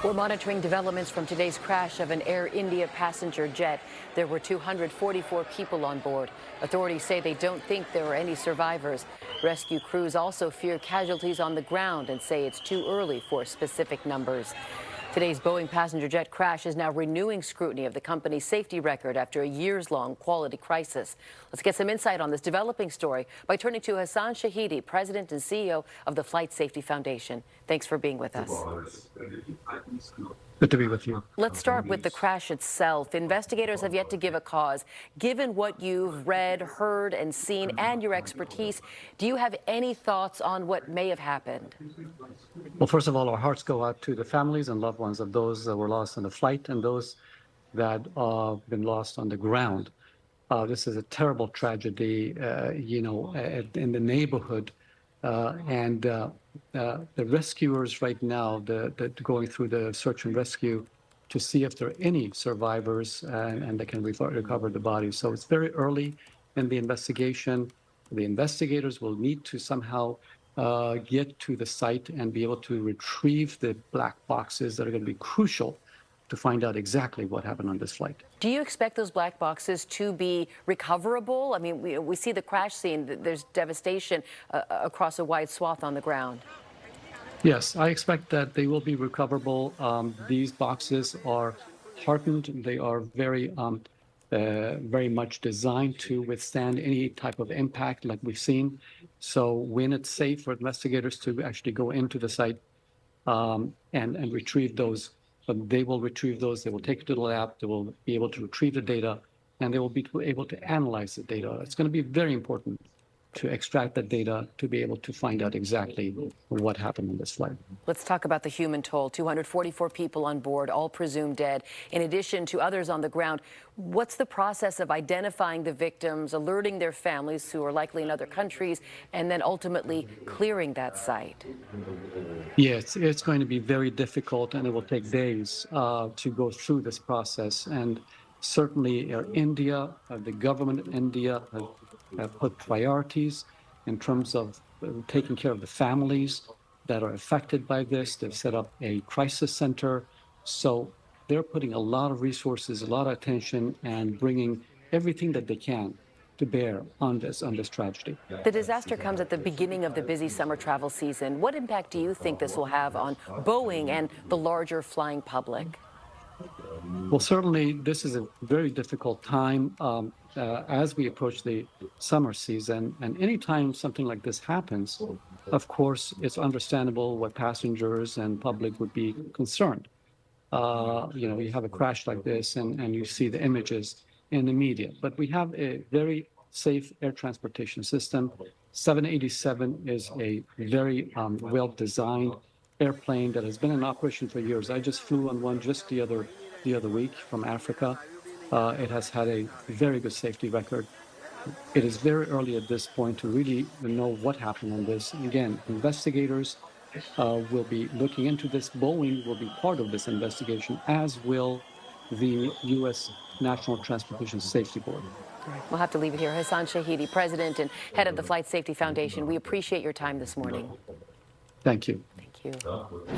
We're monitoring developments from today's crash of an Air India passenger jet. There were 244 people on board. Authorities say they don't think there were any survivors. Rescue crews also fear casualties on the ground and say it's too early for specific numbers. Today's Boeing passenger jet crash is now renewing scrutiny of the company's safety record after a years-long quality crisis. Let's get some insight on this developing story by turning to Hassan Shahidi, President and CEO of the Flight Safety Foundation. Thanks for being with us. Good to be with you. Let's start with the crash itself. Investigators have yet to give a cause. Given what you've read, heard, and seen, and your expertise, do you have any thoughts on what may have happened? Well, first of all, our hearts go out to the families and loved ones of those that were lost on the flight and those that have been lost on the ground. This is a terrible tragedy, in the neighborhood. The rescuers right now, going through the search and rescue to see if there are any survivors and they can recover the bodies. So it's very early in the investigation. The investigators will need to somehow get to the site and be able to retrieve the black boxes that are going to be crucial to find out exactly what happened on this flight. Do you expect those black boxes to be recoverable? I mean, we see the crash scene. There's devastation across a wide swath on the ground. Yes, I expect that they will be recoverable. These boxes are hardened. They are very much designed to withstand any type of impact like we've seen. So when it's safe for investigators to actually go into the site and retrieve those, they will retrieve those. They will take it to the lab. They will be able to retrieve the data, and they will be able to analyze the data. It's going to be very important to extract that data to be able to find out exactly what happened on this flight. Let's talk about the human toll. 244 people on board, all presumed dead, in addition to others on the ground. What's the process of identifying the victims, alerting their families who are likely in other countries, and then ultimately clearing that site? Yes, it's going to be very difficult, and it will take days to go through this process. And certainly India, the government of India have put priorities in terms of taking care of the families that are affected by this. They've set up a crisis center. So they're putting a lot of resources, a lot of attention, and bringing everything that they can to bear on this tragedy. The disaster comes at the beginning of the busy summer travel season. What impact do you think this will have on Boeing and the larger flying public? Well, certainly this is a very difficult time as we approach the summer season. And anytime something like this happens, of course, it's understandable what passengers and public would be concerned. You have a crash like this and you see the images in the media. But we have a very safe air transportation system. 787 is a very well-designed airplane that has been in operation for years. I just flew on one just the other week from Africa. It has had a very good safety record. It is very early at this point to really know what happened on this. Again, investigators will be looking into this. Boeing will be part of this investigation, as will the U.S. National Transportation Safety Board. We'll have to leave it here. Hassan Shahidi, President and head of the Flight Safety Foundation. We appreciate your time this morning. Thank you. Thank you.